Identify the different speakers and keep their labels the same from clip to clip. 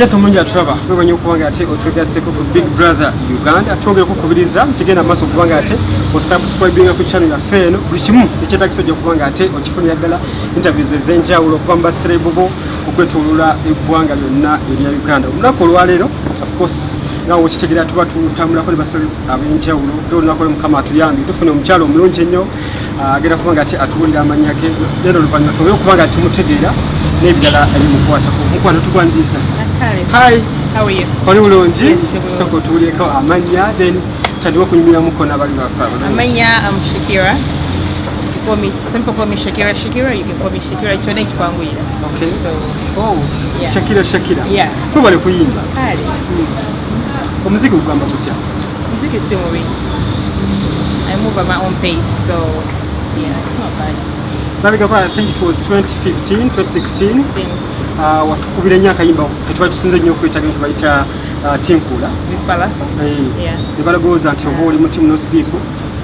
Speaker 1: Yes, omunja tulaba twebanye okubanga ate otwegaseko ku Big Brother Uganda twongere okukubiriza tugenda maaso okubanga ate osubscribinga ku channel yaffe eno buli kimu ekyetagiso gye okubanga ate okifunira ddala interviews ez'enjawulo okuva mu baserebubo okwetooloola eggwanga lyonna erya Uganda. Olunaku olwaleero of course nga okitegeera tuba tutambulako ne baserebu ab'enjawulo olunaku olwo Mukama atuyambye tufune omukyalo omulungi ennyo agenda kubanga ate atuwulira amannya ge leero oluvannyuma twongere okubanga ate tumutegeera n'ebirala ebimukwatako. Mukwano tugwaniriza. Hi.
Speaker 2: How are you?
Speaker 1: Oli bulungi? Yes, soko tulieko amanya then tadiwa kunyumira muko nabali bafa.
Speaker 2: Amanya Shakirah. You call me call me Shakirah. You can call me Shakirah. It's your name Chipangwira.
Speaker 1: Okay.
Speaker 2: So
Speaker 1: yeah. Shakirah.
Speaker 2: Yeah.
Speaker 1: Kubale kuyimba.
Speaker 2: Kale.
Speaker 1: Omuziki ugamba gutya?
Speaker 2: Muziki si mubi. I move at my own pace, so yeah, it's not bad.
Speaker 1: I think it was 2015, 2016. Watukubira nnyo akayimba ketuba tusinze nnyo okwetaaga nti bayita Tinkula
Speaker 2: with Pallaso.
Speaker 1: Ne balowooza nti oba oli mu timu n'osiiku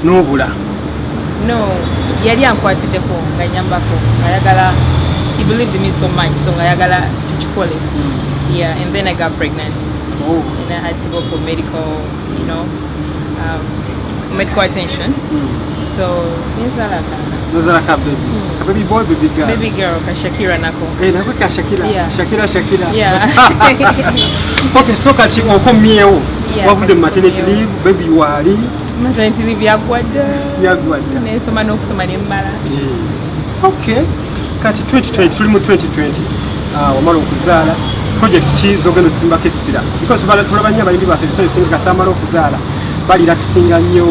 Speaker 1: n'obula.
Speaker 2: No, yali ankwatiddeko nga nyambako ng'ayagala, he believed in me so much, so ng'ayagala tukikole. Yeah, and then I got pregnant. And I had to go for medical, medical attention. So
Speaker 1: Nozalaka baby boy, baby girl.
Speaker 2: Baby girl, Shakirah nako.
Speaker 1: Nako ka Shakirah.
Speaker 2: Yeah.
Speaker 1: Shakirah.
Speaker 2: Yeah.
Speaker 1: Okay, so kati okomyewo. Wavudde mu maternity leave, baby you are
Speaker 2: maternity leave yagwadde. Nesoma n'okusoma nemmala.
Speaker 1: Okay. Kati 2020 tuli mu 2020. Wamala okuzaala. Project ki zogenda osimbako essira? Because tulaba nnyo abayimbi baffe ebiseera ebisinga kasamala okuzaala. Bali lakisinga nnyo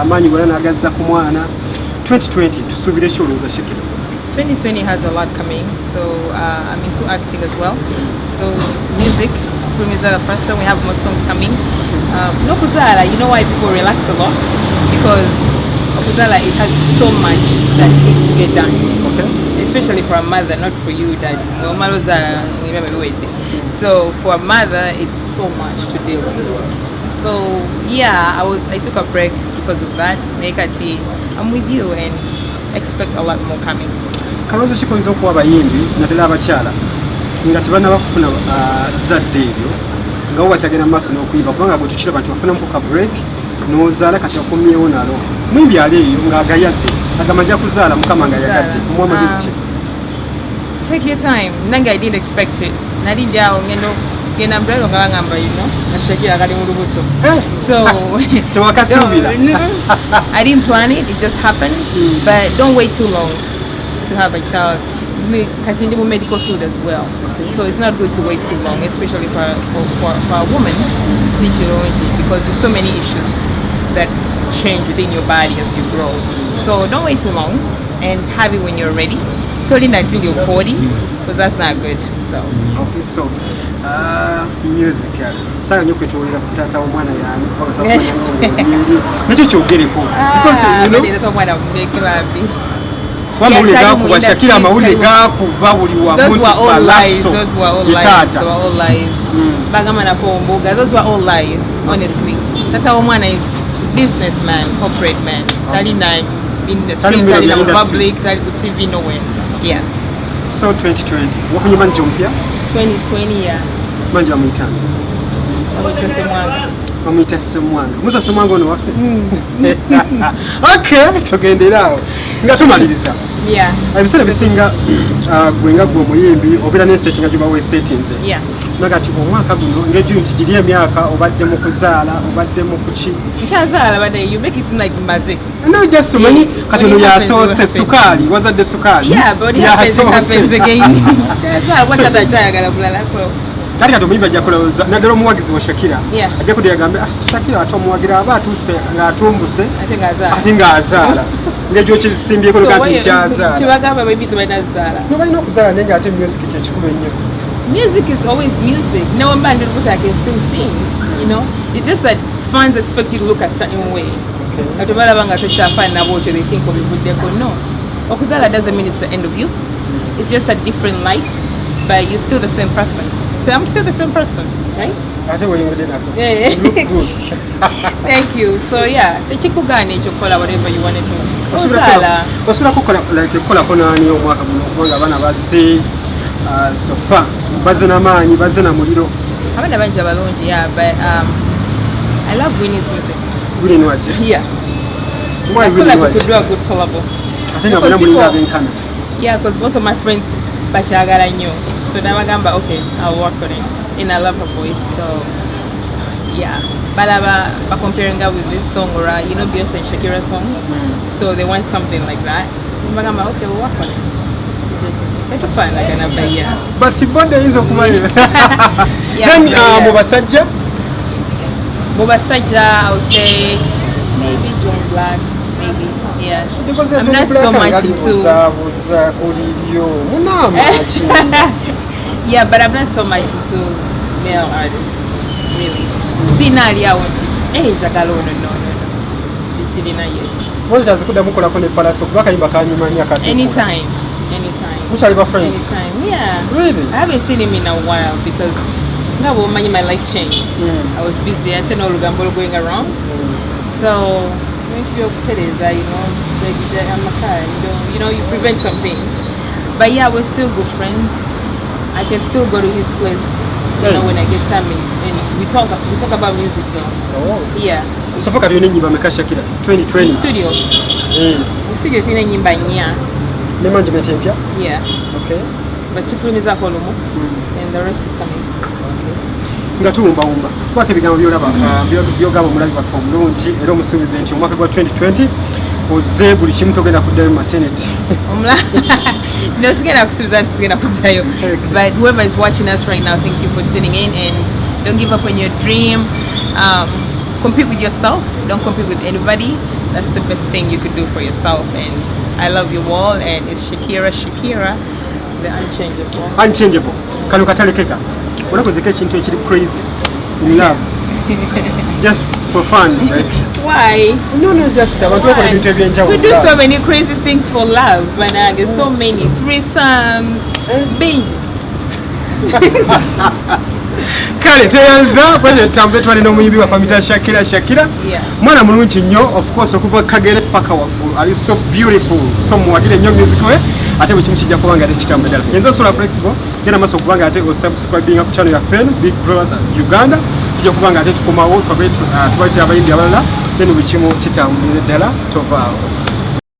Speaker 1: amaanyi gonna n'agazza ku mwana. 2020 tusuubira ki olowooza Shakirah?
Speaker 2: 2020 has a lot coming, so I'm into acting as well. So music, film is the first time we have more songs coming. Okuzala, you know why people relax a lot? Because Okuzala, it has so much that needs to get done.
Speaker 1: Okay. Especially
Speaker 2: for a mother, not for you that normal. So for a mother, it's so much to deal with. So yeah, I took a break because of that. I'm with you and expect a lot more coming.
Speaker 1: Kalonzo kikoyinza okuwa abayimbi naddala abakyala nga tebanaba kufuna zadde ebyo nga wo bakyagenda maaso n'okuyimba kubanga bwe tukiraba nti bafunamuko ka break n'ozaala kati akomyewo nalo muyimbi ali eyo ng'agayadde agamba ajja kuzaala Mukama nga yagadde omuwa amagezi ki?
Speaker 2: Take your time. Nange I didn't expect it. Nali ndi awo ngenda mbulalo nga bagamba na Shakirah kali mu lubuto. So
Speaker 1: tewakasuubira.
Speaker 2: I didn't plan it, it just happened. But don't wait too long to have a child. Continue with medical field as well. So it's not good to wait too long, especially for a woman, because there's so many issues that change within your body as you grow. So don't wait too long and have it when you're ready. Totally not until you're 40, because that's not good. So
Speaker 1: okay, so musical. Sasa nyo kwetolera kutata omwana yani nakyo kyogereko because
Speaker 2: that's omwana mmeklabi.
Speaker 1: Wamawulire gakuba Shakirah amawulire gakuba buli wamuntu Pallaso.
Speaker 2: Those were all lies. Bagamba nakomboga. Those were all lies, honestly. That's how omwana is businessman, corporate man. Talina in the street, Talina in public, Talina TV, nowhere. Yeah.
Speaker 1: So 2020. Wafunye manje mpya?
Speaker 2: 2020 yeah.
Speaker 1: Manje amuyitana. Amuyita Simuwangako. Musa Simuwangako ono waffe? Okay, tugenderawo. Nga tumaliriza.
Speaker 2: Yeah.
Speaker 1: Ebiseera bisinga gwe nga gwe omuyimbi obeera n'ensetinga gye bawa esetinze.
Speaker 2: Yeah.
Speaker 1: Nagati omwaka guno ng'ejju nti giri emyaka obadde mu kuzaala obadde mu kuki.
Speaker 2: Nkyazaala badde you make it seem like maze.
Speaker 1: No, just manyi kati ono yasoose sukaali wazadde sukaali.
Speaker 2: Yeah, but it happens again. Nkyazaala wata kyayagala bulala so.
Speaker 1: Kati kati omuyimbi ajja kulowooza naddala omuwagizi wa Shakirah ajja kudde yagambe Shakirah ate omuwagira aba atuuse ng'atumbuse ate ng'azaala ng'ekyo kisimbyeko luga nti nkyazaala
Speaker 2: kibagamba baby tebalina zaala
Speaker 1: nobalina okuzaala naye ng'ate music kyekikulu ennyo.
Speaker 2: Music is always music. No one band but I can still sing, it's just that fans expect you to look a certain way. They think of it. No, okuzaala doesn't mean it's the end of you. It's just a different life, but you're still the same person. So I'm still the same person, right?
Speaker 1: Yeah. You look good.
Speaker 2: Thank you. So yeah, the chikugani chokola whatever you want to do.
Speaker 1: Osula kokola like kola konani omwaka muno kubanga bana bazze So far bazze n'amaanyi bazze na muliro
Speaker 2: Abana banje balungi, yeah, but I love Winnie's music.
Speaker 1: Winnie what?
Speaker 2: Yeah.
Speaker 1: Why
Speaker 2: I feel
Speaker 1: Winnie
Speaker 2: like
Speaker 1: what?
Speaker 2: we could do a good collab.
Speaker 1: I think I'm going to be
Speaker 2: Yeah, because most of my friends bachagala knew. So now I'm okay, I'll work on it. And I love her voice, so yeah. But I'm comparing her with this song or you know Beyonce and Shakirah song. So they want something like that. I'm okay, we'll work on it. It's fun like another year.
Speaker 1: But si bonde hizo kumalira.
Speaker 2: Yeah,
Speaker 1: then Mubasajja?
Speaker 2: Mubasajja, I would say maybe John Black, maybe. Yeah.
Speaker 1: Because
Speaker 2: I'm not so much into. Yeah, but I'm not so much into male artists, really. Finally, I want to. Hey, Jagalo, no. Sichilina yet.
Speaker 1: What does good Mukola on the Pallaso?
Speaker 2: Anytime.
Speaker 1: Which are your friends?
Speaker 2: Anytime, yeah.
Speaker 1: Really?
Speaker 2: I haven't seen him in a while because my life changed. I was busy. I had no Lugambolo going around. So, you prevent some things. But yeah, we're still good friends. I can still go to his place, when I get time, and we talk about music though.
Speaker 1: Oh.
Speaker 2: Yeah.
Speaker 1: So far, you know Shakirah 2020.
Speaker 2: Studio.
Speaker 1: Yes.
Speaker 2: Studio is in Nyimba.
Speaker 1: Ne management empya?
Speaker 2: Yeah.
Speaker 1: Okay.
Speaker 2: But chifumiza kolomo and the rest is coming.
Speaker 1: Nga tuwumba kwake ebigambo byolaba byogamba mulabi waffe omulungi era omusuubize nti omwaka gwa 2020 oze buli kimu togenda kuddayo maternity.
Speaker 2: No, sigenda kusuubiza nti sigenda kuddayo. But whoever is watching us right now, thank you for tuning in and don't give up on your dream. Compete with yourself. Don't compete with anybody. That's the best thing you could do for yourself. And I love you all. And it's Shakirah, the unchangeable.
Speaker 1: Unchangeable. Kano katalekeka. Olakozeka ekintu ekiri crazy in love. Just for fun, right?
Speaker 2: Why?
Speaker 1: No, just abantu bakola ebintu ebyenjawulo.
Speaker 2: We do so many crazy things for love, Bananga. So many threesomes, binge.
Speaker 1: Kale teyanza kwete tambe twali n'omuyimbi wa pamita Shakirah. Mwana mulungi nnyo, of course okuva Kagere paka waggulu. Ali so beautiful. So muwagire nnyo music we. Ate bwe kimu kijja kubanga ate kitambula ddala. Yenza sola flexible. Genda maaso okubanga ate osubscribinga ku channel ya FEN Big Brother Uganda. Tujja kubanga ate tukomawo tubaite abayimbi abalala. Then bwe kimu kitambulire ddala tovaawo.